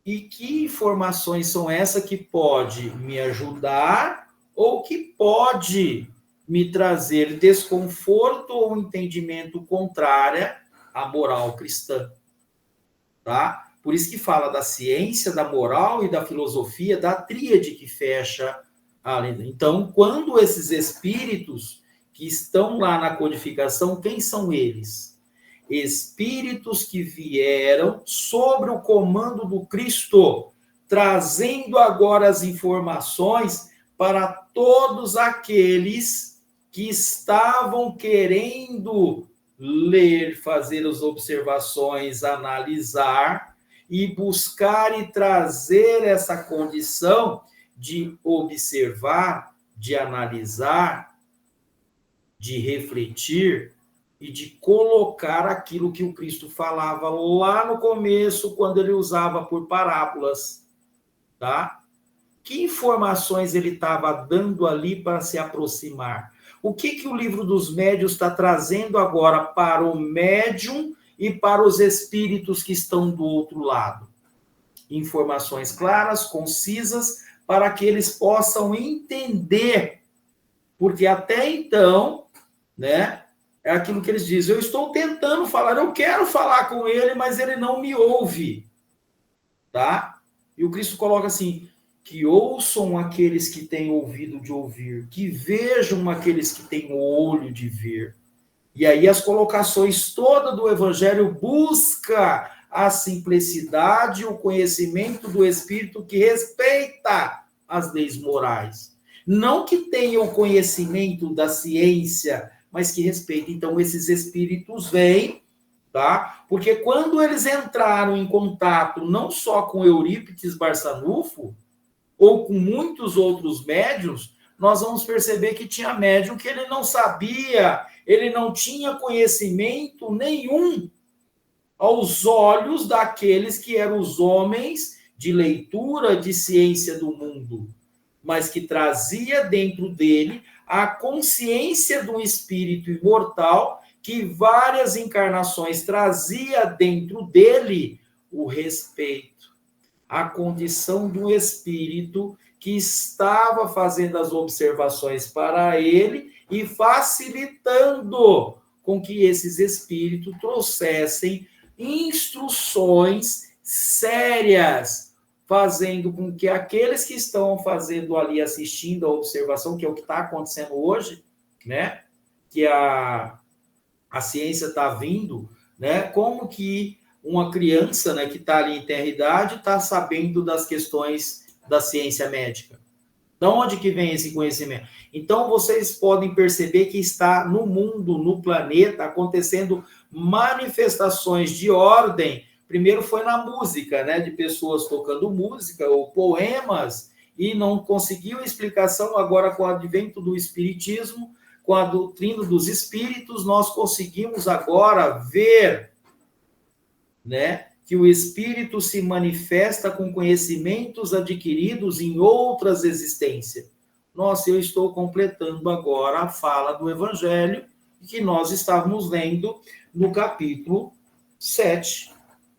E que informações são essas que pode me ajudar ou que pode me trazer desconforto ou entendimento contrário à moral cristã, tá? Por isso que fala da ciência, da moral e da filosofia, da tríade que fecha a lenda. Então, quando esses espíritos que estão lá na codificação, quem são eles? Espíritos que vieram sobre o comando do Cristo, trazendo agora as informações para todos aqueles que estavam querendo ler, fazer as observações, analisar e buscar e trazer essa condição de observar, de analisar, de refletir e de colocar aquilo que o Cristo falava lá no começo, quando ele usava por parábolas, tá? Que informações ele estava dando ali para se aproximar? O que o livro dos médiuns está trazendo agora para o médium e para os espíritos que estão do outro lado? Informações claras, concisas, para que eles possam entender, porque até então, né, é aquilo que eles dizem, eu estou tentando falar, eu quero falar com ele, mas ele não me ouve, tá? E o Cristo coloca assim, que ouçam aqueles que têm ouvido de ouvir, que vejam aqueles que têm olho de ver. E aí as colocações todas do Evangelho busca a simplicidade, o conhecimento do Espírito que respeita as leis morais. Não que tenha o conhecimento da ciência, mas que respeita. Então, esses espíritos vêm, tá? Porque quando eles entraram em contato não só com Eurípides Barçanufo, ou com muitos outros médiuns, nós vamos perceber que tinha médium que ele não sabia, ele não tinha conhecimento nenhum aos olhos daqueles que eram os homens de leitura, de ciência do mundo, mas que trazia dentro dele a consciência do espírito imortal, que várias encarnações trazia dentro dele o respeito, a condição do espírito que estava fazendo as observações para ele e facilitando com que esses espíritos trouxessem instruções sérias, fazendo com que aqueles que estão fazendo ali, assistindo a observação, que é o que está acontecendo hoje, né? Que a ciência está vindo, né? Como que uma criança, né, que está ali em tenra-idade está sabendo das questões da ciência médica? De onde que vem esse conhecimento? Então, vocês podem perceber que está no mundo, no planeta, acontecendo manifestações de ordem. Primeiro foi na música, né, de pessoas tocando música ou poemas, e não conseguiu explicação. Agora, com o advento do espiritismo, com a doutrina dos espíritos, nós conseguimos agora ver, né, que o espírito se manifesta com conhecimentos adquiridos em outras existências. Nossa, eu estou completando agora a fala do Evangelho que nós estávamos lendo no capítulo 7,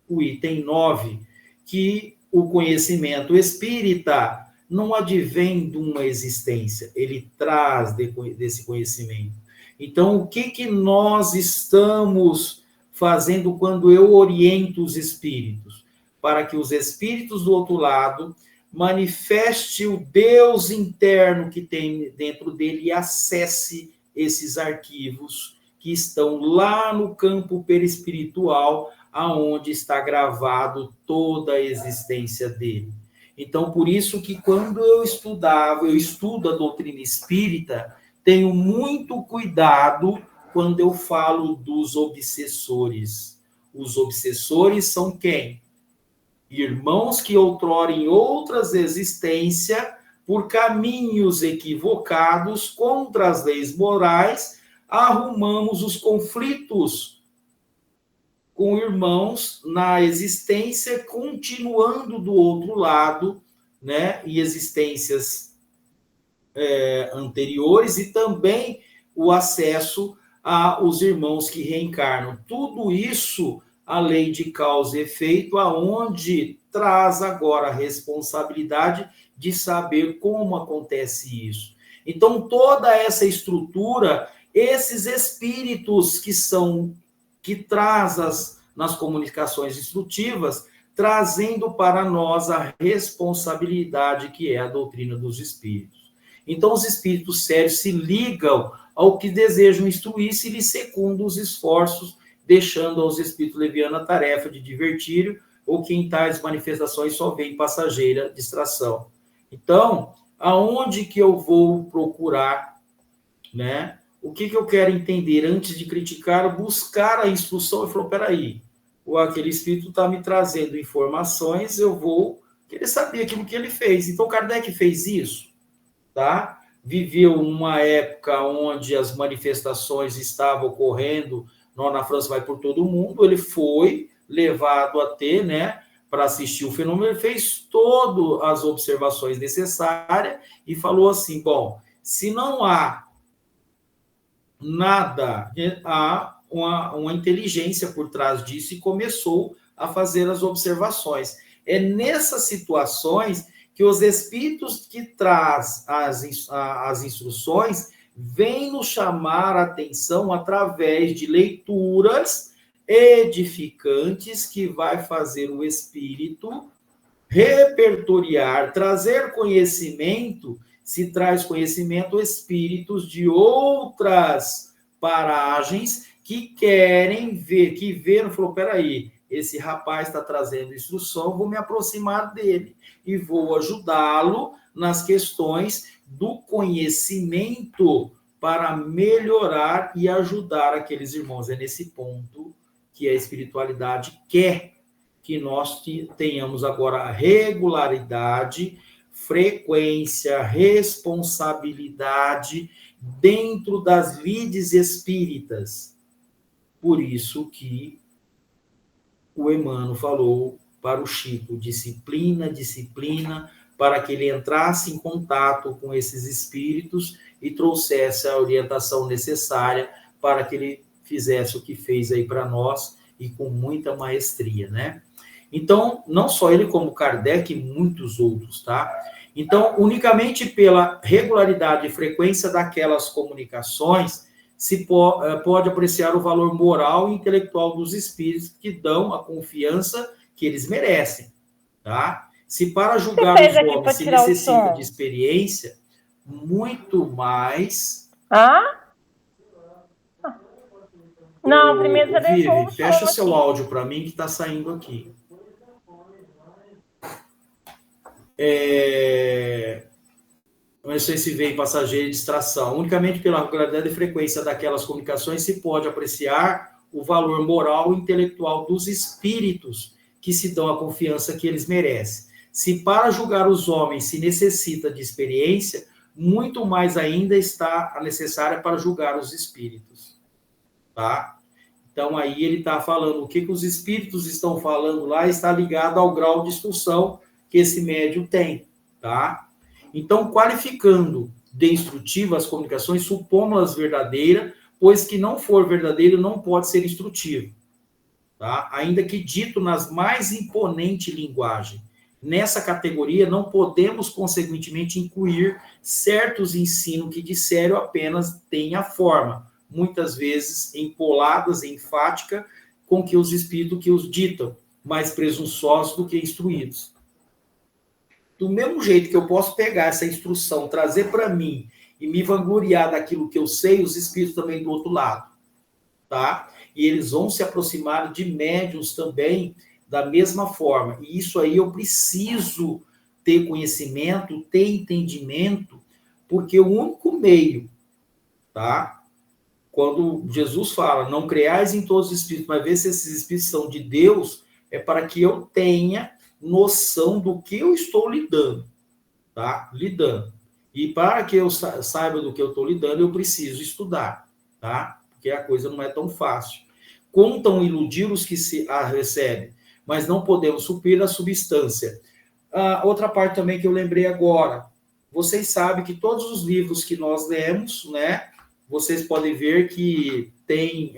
o item 9, que o conhecimento espírita não advém de uma existência, ele traz desse conhecimento. Então, o que nós estamos fazendo quando eu oriento os espíritos? para que os espíritos do outro lado manifeste o Deus interno que tem dentro dele e acesse esses arquivos que estão lá no campo perispiritual, aonde está gravado toda a existência dele. Então, por isso que quando eu estudo a doutrina espírita, tenho muito cuidado quando eu falo dos obsessores. Os obsessores são quem? Irmãos que outrora em outras existências, por caminhos equivocados contra as leis morais, arrumamos os conflitos com irmãos na existência, continuando do outro lado, né? E existências anteriores, e também o acesso aos irmãos que reencarnam. Tudo isso, a lei de causa e efeito, aonde traz agora a responsabilidade de saber como acontece isso. Então, toda essa estrutura, esses espíritos que traz nas comunicações instrutivas, trazendo para nós a responsabilidade que é a doutrina dos espíritos. Então, os espíritos sérios se ligam ao que desejam instruir-se e lhe secundam os esforços, deixando aos espíritos levianos a tarefa de divertir, ou que em tais manifestações só vem passageira distração. Então, aonde que eu vou procurar, né? O que eu quero entender antes de criticar, buscar a instrução e falar, peraí, aquele espírito está me trazendo informações, eu vou querer saber aquilo que ele fez. Então, Kardec fez isso, tá? Viveu uma época onde as manifestações estavam ocorrendo, na França vai por todo mundo, ele foi levado a ter, né, para assistir o fenômeno, ele fez todas as observações necessárias e falou assim, bom, se não há nada, há uma inteligência por trás disso, e começou a fazer as observações. É nessas situações que os espíritos que traz as instruções vêm nos chamar a atenção através de leituras edificantes que vai fazer o espírito repertoriar, trazer conhecimento. Se traz conhecimento, espíritos de outras paragens que querem ver, que viram, falou, peraí, esse rapaz está trazendo instrução, vou me aproximar dele e vou ajudá-lo nas questões do conhecimento para melhorar e ajudar aqueles irmãos. É nesse ponto que a espiritualidade quer que nós tenhamos agora a regularidade, frequência, responsabilidade dentro das lides espíritas. Por isso que o Emmanuel falou para o Chico, disciplina, disciplina, para que ele entrasse em contato com esses espíritos e trouxesse a orientação necessária para que ele fizesse o que fez aí para nós, e com muita maestria, né? Então, não só ele, como Kardec e muitos outros, tá? Então, unicamente pela regularidade e frequência daquelas comunicações, se pode apreciar o valor moral e intelectual dos espíritos que dão a confiança que eles merecem, tá? Se para julgar os homens se necessita de experiência, muito mais... Não, primeiro você deixou o fecha o seu áudio para mim, que está saindo aqui. Não sei se vem passageiro e distração. Unicamente pela regularidade e frequência daquelas comunicações se pode apreciar o valor moral e intelectual dos espíritos que se dão a confiança que eles merecem. Se para julgar os homens se necessita de experiência, muito mais ainda está necessária para julgar os espíritos. Tá? Então, aí ele está falando, o que os espíritos estão falando lá está ligado ao grau de instrução que esse médium tem, tá? Então, qualificando de instrutiva as comunicações, supomos-las verdadeiras, pois que não for verdadeiro não pode ser instrutivo, tá? Ainda que dito nas mais imponente linguagem. Nessa categoria, não podemos, consequentemente, incluir certos ensinos que, de sério, apenas têm a forma, muitas vezes empoladas, enfática, com que os espíritos que os ditam, mais presunçosos do que instruídos. Do mesmo jeito que eu posso pegar essa instrução, trazer para mim e me vangloriar daquilo que eu sei, os espíritos também do outro lado, tá? E eles vão se aproximar de médiuns também da mesma forma. E isso aí eu preciso ter conhecimento, ter entendimento, porque o único meio, tá? Quando Jesus fala, não creais em todos os espíritos, mas ver se esses espíritos são de Deus, é para que eu tenha noção do que eu estou lidando, tá? Lidando. E para que eu saiba do que eu estou lidando, eu preciso estudar, tá? Porque a coisa não é tão fácil. Contam iludir os que se a recebem, mas não podemos suprir a substância. Outra parte também que eu lembrei agora, vocês sabem que todos os livros que nós lemos, né, vocês podem ver que tem,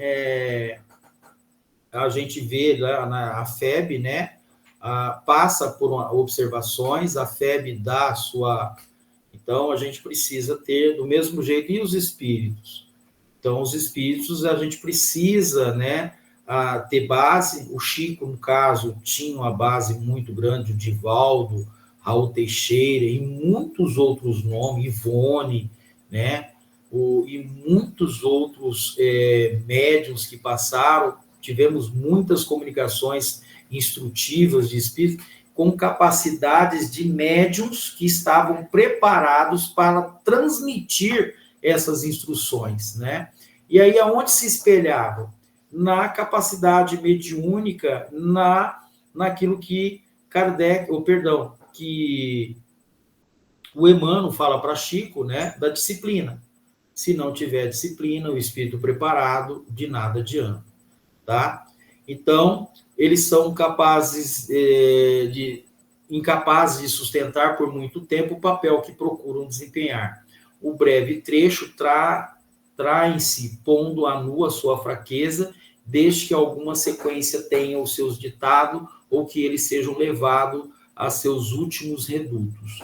a gente vê lá a FEB, né, passa por observações, a FEB dá a sua... Então, a gente precisa ter do mesmo jeito, e os espíritos? Então, os espíritos, a gente precisa, né, ter base. O Chico, no caso, tinha uma base muito grande, o Divaldo, Raul Teixeira, e muitos outros nomes, Ivone, né, e muitos outros médiuns que passaram. Tivemos muitas comunicações instrutivas de espíritos, com capacidades de médiuns que estavam preparados para transmitir essas instruções, né? E aí, aonde se espelhavam? Na capacidade mediúnica, naquilo que que o Emmanuel fala para Chico, né? Da disciplina. Se não tiver disciplina, o espírito preparado, de nada adianta, tá? Então, eles são incapazes de sustentar por muito tempo o papel que procuram desempenhar. O breve trecho traem-se, pondo a nu a sua fraqueza, desde que alguma sequência tenha os seus ditados ou que eles sejam levados a seus últimos redutos.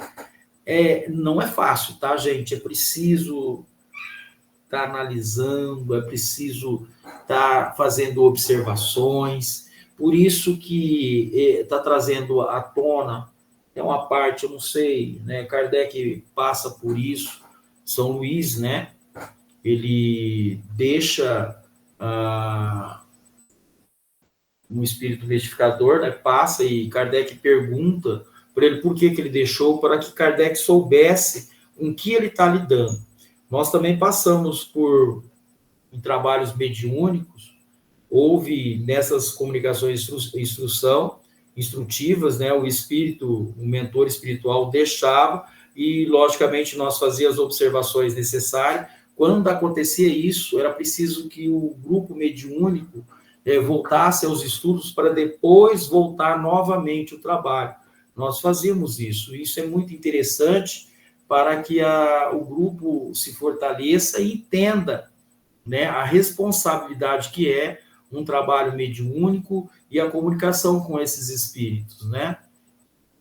Não é fácil, tá, gente? É preciso estar analisando, é preciso estar fazendo observações. Por isso que está trazendo à tona, é uma parte, eu não sei, né? Kardec passa por isso, São Luís, né? Ele deixa um espírito verificador, né? Passa e Kardec pergunta para ele por que ele deixou, para que Kardec soubesse com que ele está lidando. Nós também passamos em trabalhos mediúnicos, houve nessas comunicações instrutivas, né, o mentor espiritual deixava, e logicamente nós fazíamos as observações necessárias. Quando acontecia isso, era preciso que o grupo mediúnico voltasse aos estudos para depois voltar novamente ao trabalho. Nós fazíamos isso. Isso é muito interessante para que o grupo se fortaleça e entenda, né, a responsabilidade que é um trabalho mediúnico e a comunicação com esses espíritos, né?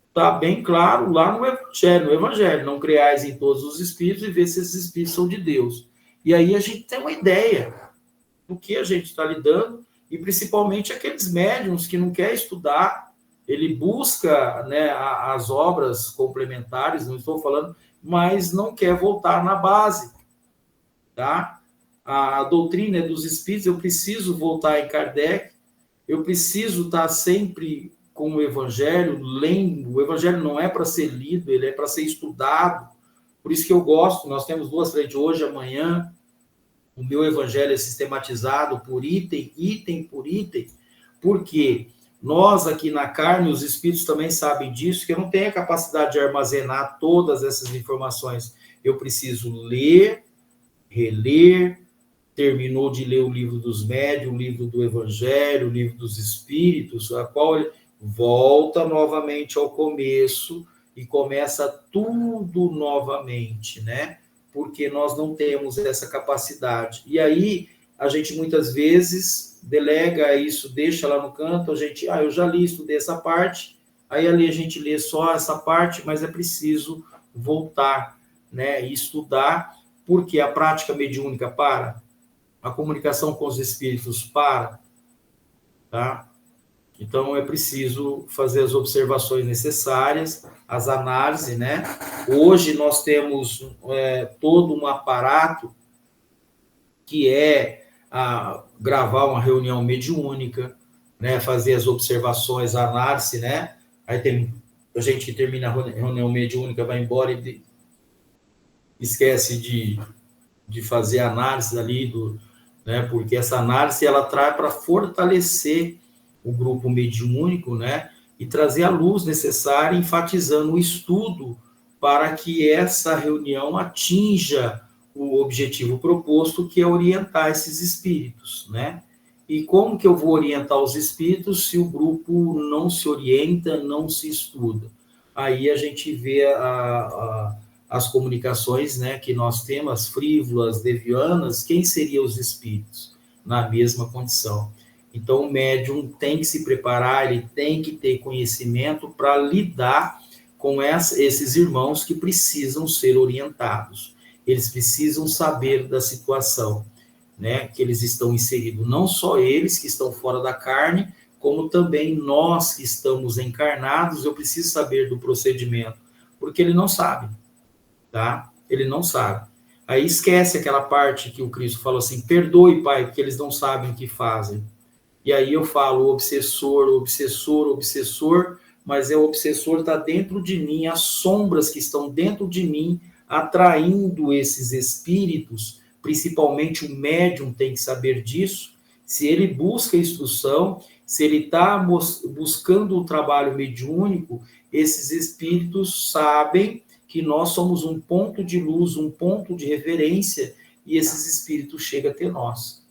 Está bem claro lá no Evangelho, não creais em todos os espíritos e ver se esses espíritos são de Deus. E aí a gente tem uma ideia do que a gente está lidando, e principalmente aqueles médiuns que não querem estudar, ele busca, né, as obras complementares, não estou falando, mas não quer voltar na base, tá? A doutrina dos espíritos, eu preciso voltar em Kardec, eu preciso estar sempre com o Evangelho, lendo. O Evangelho não é para ser lido, ele é para ser estudado. Por isso que eu gosto, nós temos 2 frentes hoje, amanhã. O meu Evangelho é sistematizado por item por item, porque nós aqui na carne, os espíritos também sabem disso, que eu não tenho a capacidade de armazenar todas essas informações. Eu preciso ler, reler. Terminou de ler o livro dos médiuns, o livro do Evangelho, o livro dos Espíritos, a qual ele volta novamente ao começo e começa tudo novamente, né? Porque nós não temos essa capacidade. E aí, a gente muitas vezes delega isso, deixa lá no canto, a gente, eu já li, estudei essa parte, aí ali a gente lê só essa parte, mas é preciso voltar, né? E estudar, porque a prática mediúnica a comunicação com os espíritos tá? Então, é preciso fazer as observações necessárias, as análises, né? Hoje nós temos todo um aparato que gravar uma reunião mediúnica, né? Fazer as observações, a análise, né? Aí tem a gente que termina a reunião mediúnica, vai embora e esquece de fazer a análise ali, né? Porque essa análise ela traz para fortalecer o grupo mediúnico, né? E trazer a luz necessária, enfatizando o estudo para que essa reunião atinja o objetivo proposto, que é orientar esses espíritos, né? E como que eu vou orientar os espíritos se o grupo não se orienta, não se estuda? Aí a gente vê as comunicações, né, que nós temos, frívolas, devianas, quem seriam os espíritos? Na mesma condição. Então, o médium tem que se preparar, ele tem que ter conhecimento para lidar com esses irmãos que precisam ser orientados. Eles precisam saber da situação, né, que eles estão inseridos. Não só eles que estão fora da carne, como também nós que estamos encarnados, eu preciso saber do procedimento, porque ele não sabe, tá? Ele não sabe. Aí esquece aquela parte que o Cristo falou assim, perdoe, Pai, porque eles não sabem o que fazem. E aí eu falo obsessor, obsessor, obsessor, mas o obsessor está dentro de mim, as sombras que estão dentro de mim, atraindo esses espíritos, principalmente o médium tem que saber disso, se ele busca instrução, se ele está buscando o trabalho mediúnico, esses espíritos sabem que nós somos um ponto de luz, um ponto de referência, e esses espíritos chegam até nós,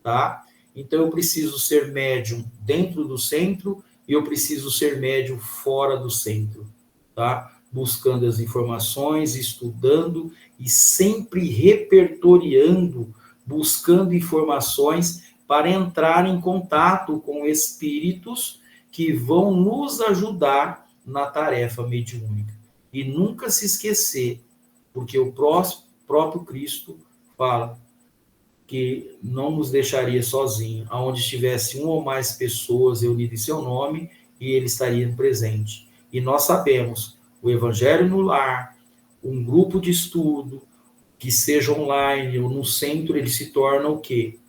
tá? Então, eu preciso ser médium dentro do centro e eu preciso ser médium fora do centro, tá? Buscando as informações, estudando e sempre repertoriando, buscando informações para entrar em contato com espíritos que vão nos ajudar na tarefa mediúnica. E nunca se esquecer, porque o próprio Cristo fala que não nos deixaria sozinho, aonde estivesse uma ou mais pessoas reunidas em seu nome, e ele estaria presente. E nós sabemos, o Evangelho no lar, um grupo de estudo, que seja online ou no centro, ele se torna o quê?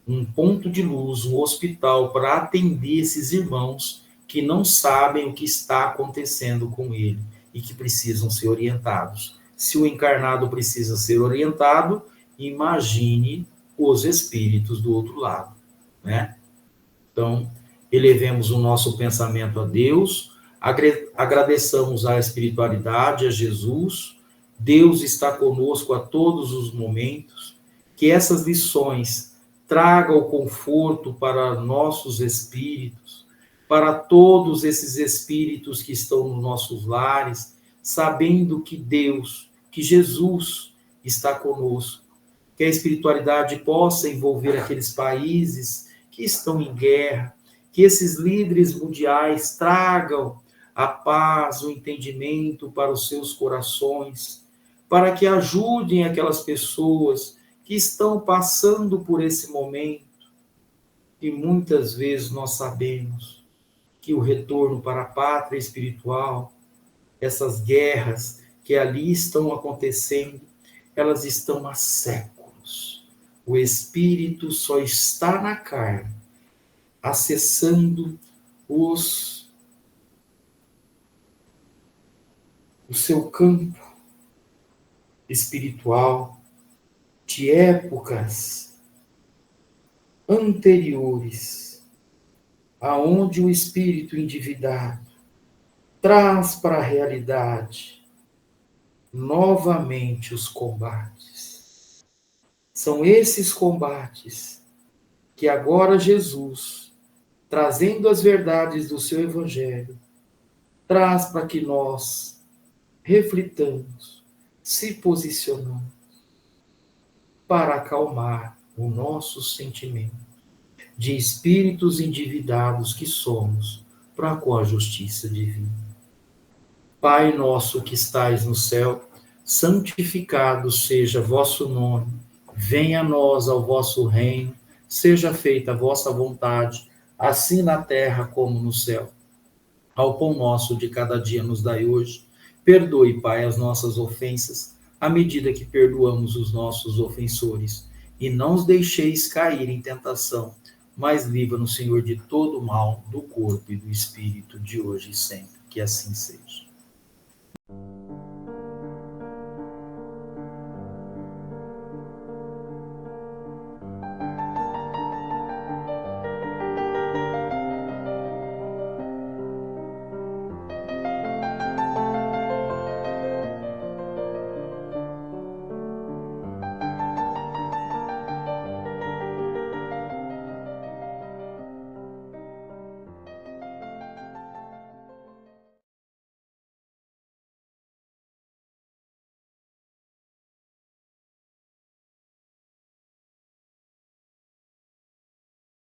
Um ponto de luz, um hospital para atender esses irmãos que não sabem o que está acontecendo com ele e que precisam ser orientados. Se o encarnado precisa ser orientado, imagine os espíritos do outro lado, né? Então, elevemos o nosso pensamento a Deus, agradeçamos à espiritualidade, a Jesus. Deus está conosco a todos os momentos. Que essas lições tragam o conforto para nossos espíritos, para todos esses espíritos que estão nos nossos lares, sabendo que Deus, que Jesus está conosco. Que a espiritualidade possa envolver aqueles países que estão em guerra, que esses líderes mundiais tragam a paz, o entendimento para os seus corações, para que ajudem aquelas pessoas que estão passando por esse momento. E muitas vezes nós sabemos que o retorno para a pátria espiritual, essas guerras que ali estão acontecendo, elas estão há séculos. O espírito só está na carne, acessando o seu campo espiritual de épocas anteriores, aonde o espírito endividado traz para a realidade novamente os combates. São esses combates que agora Jesus, trazendo as verdades do seu Evangelho, traz para que nós reflitamos, se posicionamos para acalmar o nosso sentimento de espíritos endividados que somos para com a justiça divina. Pai nosso que estais no céu, santificado seja vosso nome, venha a nós ao vosso reino, seja feita a vossa vontade, assim na terra como no céu. Ao pão nosso de cada dia nos dai hoje. Perdoe, Pai, as nossas ofensas, à medida que perdoamos os nossos ofensores. E não os deixeis cair em tentação, mas livra-nos, Senhor, de todo o mal, do corpo e do espírito, de hoje e sempre. Que assim seja.